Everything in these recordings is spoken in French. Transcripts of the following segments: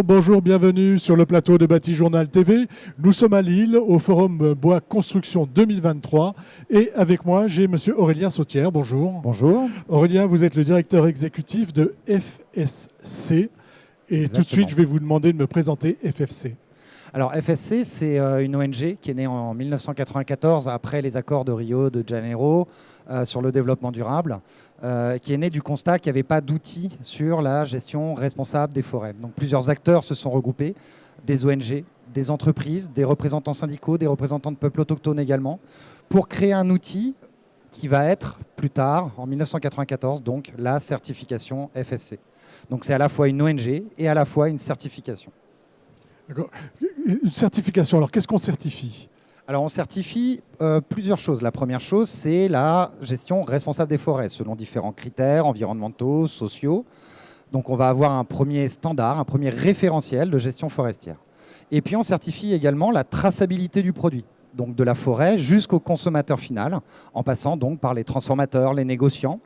bonjour, bienvenue sur le plateau de Bâti Journal TV. Nous sommes à Lille, au Forum Bois Construction 2023. Et avec moi, j'ai monsieur Aurélien Sautière. Bonjour. Bonjour. Aurélien, vous êtes le directeur exécutif de FSC. Et Exactement. tout de suite, je vais vous demander de me présenter FFC. Alors FSC, c'est une ONG qui est née en 1994 après les accords de Rio de Janeiro sur le développement durable, qui est née du constat qu'il n'y avait pas d'outils sur la gestion responsable des forêts. Donc plusieurs acteurs se sont regroupés, des ONG, des entreprises, des représentants syndicaux, des représentants de peuples autochtones également, pour créer un outil qui va être plus tard, en 1994, donc la certification FSC. Donc c'est à la fois une ONG et à la fois une certification. D'accord. Une certification, alors qu'est-ce qu'on certifie ? Alors on certifie plusieurs choses. La première chose, c'est la gestion responsable des forêts, selon différents critères environnementaux, sociaux. Donc on va avoir un premier standard, un premier référentiel de gestion forestière. Et puis on certifie également la traçabilité du produit, donc de la forêt jusqu'au consommateur final, en passant donc par les transformateurs, les négociants.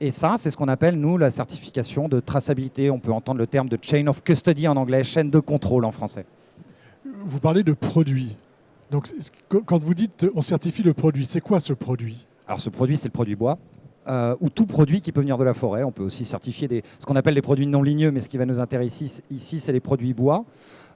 Et ça, c'est ce qu'on appelle, nous, la certification de traçabilité. On peut entendre le terme de chain of custody en anglais, chaîne de contrôle en français. Vous parlez de produit. Donc quand vous dites on certifie le produit, c'est quoi ce produit ? Alors ce produit, c'est le produit bois, ou tout produit qui peut venir de la forêt. On peut aussi certifier ce qu'on appelle les produits non ligneux, mais ce qui va nous intéresser ici, c'est les produits bois.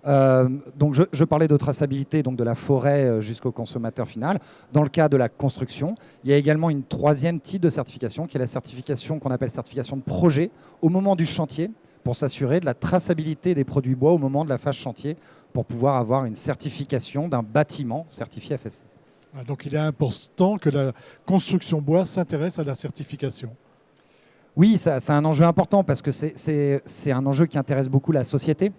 Donc je parlais de traçabilité, donc de la forêt jusqu'au consommateur final. Dans le cas de la construction, il y a également une troisième type de certification, qui est la certification qu'on appelle certification de projet au moment du chantier, pour s'assurer de la traçabilité des produits bois au moment de la phase chantier, pour pouvoir avoir une certification d'un bâtiment certifié FSC. Donc il est important que la construction bois s'intéresse à la certification. Oui, c'est un enjeu important parce que c'est un enjeu qui intéresse beaucoup la société.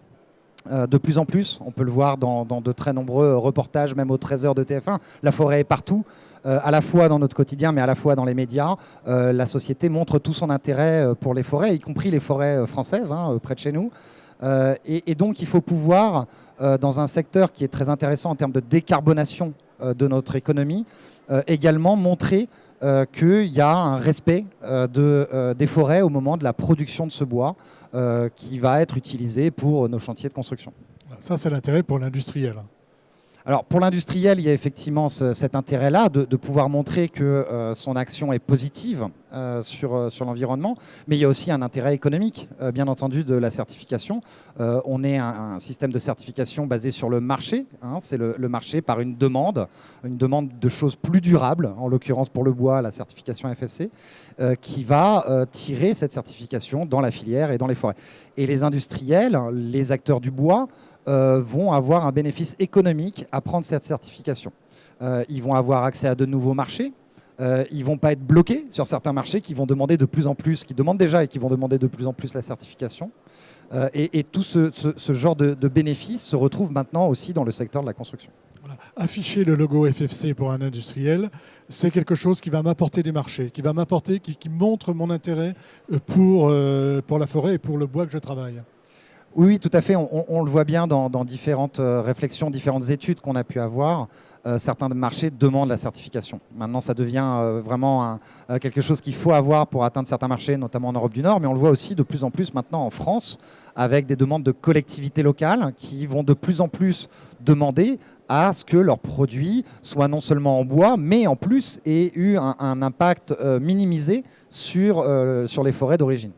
De plus en plus, on peut le voir dans de très nombreux reportages, même au 13h de TF1, la forêt est partout, à la fois dans notre quotidien, mais à la fois dans les médias. La société montre tout son intérêt pour les forêts, y compris les forêts françaises, près de chez nous. Et donc, il faut pouvoir, dans un secteur qui est très intéressant en termes de décarbonation de notre économie, également montrer qu'il y a un respect des forêts au moment de la production de ce bois qui va être utilisé pour nos chantiers de construction. Ça, c'est l'intérêt pour l'industriel. Alors, pour l'industriel, il y a effectivement cet intérêt-là de pouvoir montrer que son action est positive sur l'environnement, mais il y a aussi un intérêt économique, bien entendu, de la certification. On est un système de certification basé sur le marché. C'est le marché par une demande de choses plus durables, en l'occurrence pour le bois, la certification FSC, qui va tirer cette certification dans la filière et dans les forêts. Et les industriels, les acteurs du bois, vont avoir un bénéfice économique à prendre cette certification. Ils vont avoir accès à de nouveaux marchés. Ils ne vont pas être bloqués sur certains marchés qui vont demander de plus en plus, qui demandent déjà et qui vont demander de plus en plus la certification. Et tout ce genre de bénéfices se retrouve maintenant aussi dans le secteur de la construction. Voilà. Afficher le logo FFC pour un industriel, c'est quelque chose qui va m'apporter des marchés, qui va m'apporter, qui montre mon intérêt pour la forêt et pour le bois que je travaille. Oui, tout à fait. On le voit bien dans différentes réflexions, différentes études qu'on a pu avoir. Certains marchés demandent la certification. Maintenant, ça devient vraiment quelque chose qu'il faut avoir pour atteindre certains marchés, notamment en Europe du Nord. Mais on le voit aussi de plus en plus maintenant en France, avec des demandes de collectivités locales qui vont de plus en plus demander à ce que leurs produits soient non seulement en bois, mais en plus aient eu un impact minimisé sur les forêts d'origine.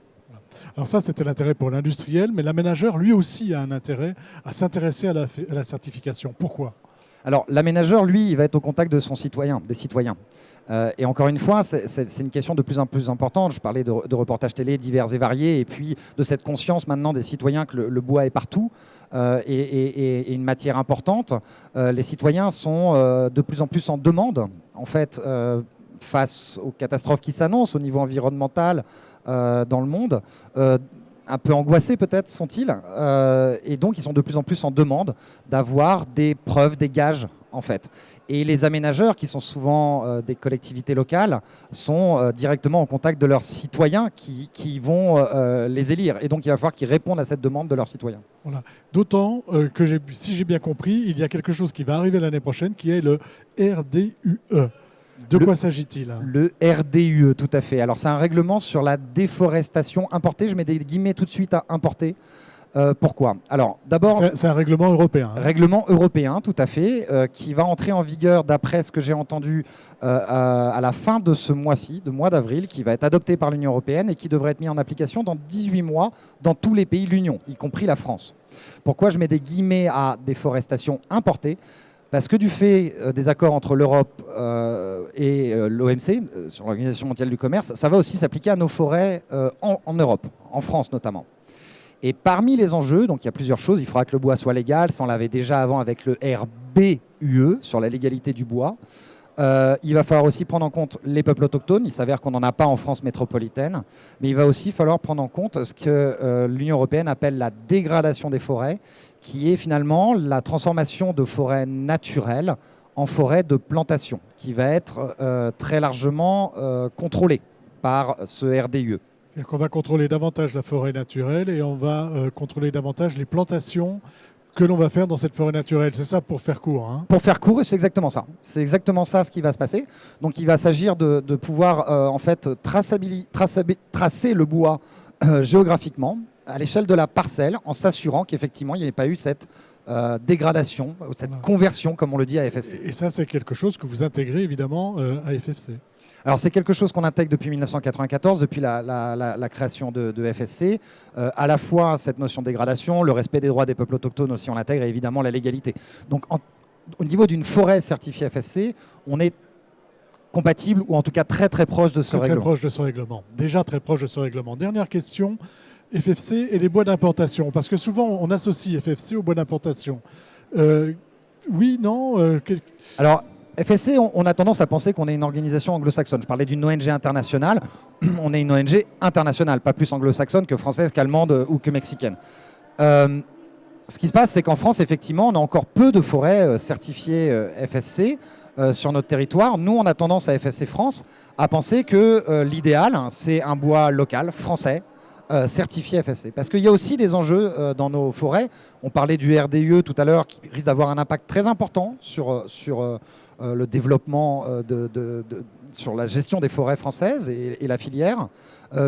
Alors ça, c'était l'intérêt pour l'industriel, mais l'aménageur, lui aussi, a un intérêt à s'intéresser à la certification. Pourquoi ? Alors, l'aménageur, lui, il va être au contact de son citoyen, des citoyens. Et encore une fois, c'est une question de plus en plus importante. Je parlais de reportages télé divers et variés, et puis de cette conscience maintenant des citoyens que le bois est partout et une matière importante. Les citoyens sont de plus en plus en demande, en fait, face aux catastrophes qui s'annoncent au niveau environnemental dans le monde. Un peu angoissés peut-être sont-ils, et donc ils sont de plus en plus en demande d'avoir des preuves, des gages en fait. Et les aménageurs, qui sont souvent des collectivités locales, sont directement en contact de leurs citoyens qui vont les élire. Et donc il va falloir qu'ils répondent à cette demande de leurs citoyens. Voilà. D'autant que si j'ai bien compris, il y a quelque chose qui va arriver l'année prochaine qui est le RDUE. De quoi s'agit-il ? Le RDUE, tout à fait. Alors, c'est un règlement sur la déforestation importée. Je mets des guillemets tout de suite à importer. Pourquoi? Alors, d'abord, c'est un règlement européen. Hein. Règlement européen, tout à fait, qui va entrer en vigueur, d'après ce que j'ai entendu, à la fin de ce mois-ci, de mois d'avril, qui va être adopté par l'Union européenne et qui devrait être mis en application dans 18 mois dans tous les pays de l'Union, y compris la France. Pourquoi je mets des guillemets à déforestation importée? Parce que du fait des accords entre l'Europe et l'OMC, sur l'Organisation mondiale du commerce, ça va aussi s'appliquer à nos forêts en Europe, en France notamment. Et parmi les enjeux, donc il y a plusieurs choses. Il faudra que le bois soit légal. Ça, on l'avait déjà avant avec le RBUE sur la légalité du bois. Il va falloir aussi prendre en compte les peuples autochtones. Il s'avère qu'on n'en a pas en France métropolitaine. Mais il va aussi falloir prendre en compte ce que l'Union européenne appelle la dégradation des forêts, qui est finalement la transformation de forêts naturelles en forêts de plantation, qui va être très largement contrôlée par ce RDUE. C'est-à-dire qu'on va contrôler davantage la forêt naturelle et on va contrôler davantage les plantations que l'on va faire dans cette forêt naturelle. C'est ça pour faire court. Hein. Pour faire court, c'est exactement ça. C'est exactement ça ce qui va se passer. Donc il va s'agir de pouvoir en fait tracer le bois géographiquement à l'échelle de la parcelle en s'assurant qu'effectivement il n'y ait pas eu cette dégradation, cette conversion comme on le dit à FSC. Et ça c'est quelque chose que vous intégrez évidemment à FFC. Alors c'est quelque chose qu'on intègre depuis 1994, depuis la création de FSC. À la fois cette notion de dégradation, le respect des droits des peuples autochtones aussi on l'intègre et évidemment la légalité. Donc au niveau d'une forêt certifiée FSC, on est compatible ou en tout cas très très proche de ce règlement. Très proche de ce règlement. Déjà très proche de ce règlement. Dernière question, FFC et les bois d'importation. Parce que souvent on associe FFC aux bois d'importation. Oui, non Alors FSC, on a tendance à penser qu'on est une organisation anglo-saxonne. Je parlais d'une ONG internationale. On est une ONG internationale, pas plus anglo-saxonne que française, qu'allemande ou que mexicaine. Ce qui se passe, c'est qu'en France, effectivement, on a encore peu de forêts certifiées FSC sur notre territoire. Nous, on a tendance à FSC France à penser que l'idéal, c'est un bois local, français, certifié FSC. Parce qu'il y a aussi des enjeux dans nos forêts. On parlait du RDUE tout à l'heure, qui risque d'avoir un impact très important sur le développement sur la gestion des forêts françaises et la filière.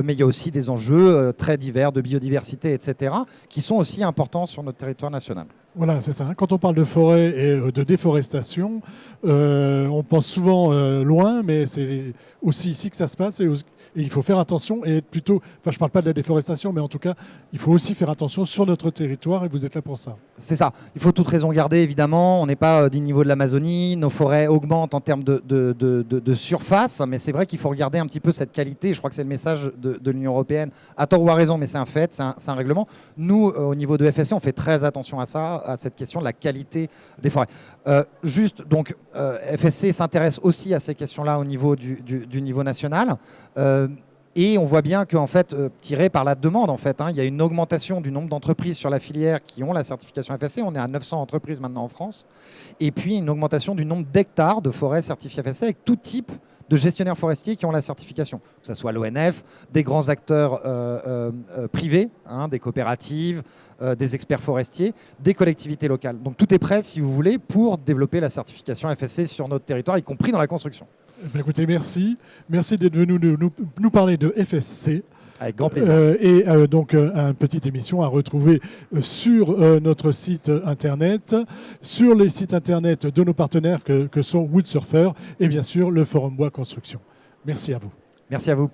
Mais il y a aussi des enjeux très divers de biodiversité, etc., qui sont aussi importants sur notre territoire national. Voilà, c'est ça. Quand on parle de forêt et de déforestation, on pense souvent loin, mais c'est aussi ici que ça se passe. Et il faut faire attention et être plutôt... Enfin, je ne parle pas de la déforestation, mais en tout cas, il faut aussi faire attention sur notre territoire et vous êtes là pour ça. C'est ça. Il faut toute raison garder, évidemment. On n'est pas du niveau de l'Amazonie. Nos forêts augmentent en termes de surface, mais c'est vrai qu'il faut regarder un petit peu cette qualité. Je crois que c'est le message de l'Union européenne. À tort ou à raison, mais c'est un fait, c'est un règlement. Nous, au niveau de FSC, on fait très attention à ça, à cette question de la qualité des forêts. Donc, FSC s'intéresse aussi à ces questions-là au niveau du niveau national. Et on voit bien qu'en fait, tiré par la demande, en fait, il y a une augmentation du nombre d'entreprises sur la filière qui ont la certification FSC. On est à 900 entreprises maintenant en France. Et puis, une augmentation du nombre d'hectares de forêts certifiées FSC avec tout type de gestionnaires forestiers qui ont la certification, que ce soit l'ONF, des grands acteurs privés, des coopératives, des experts forestiers, des collectivités locales. Donc tout est prêt, si vous voulez, pour développer la certification FSC sur notre territoire, y compris dans la construction. Écoutez, merci. Merci d'être venu nous parler de FSC. Avec grand plaisir. Donc, une petite émission à retrouver sur notre site internet, sur les sites internet de nos partenaires que sont Woodsurfer et bien sûr le Forum Bois Construction. Merci à vous. Merci à vous.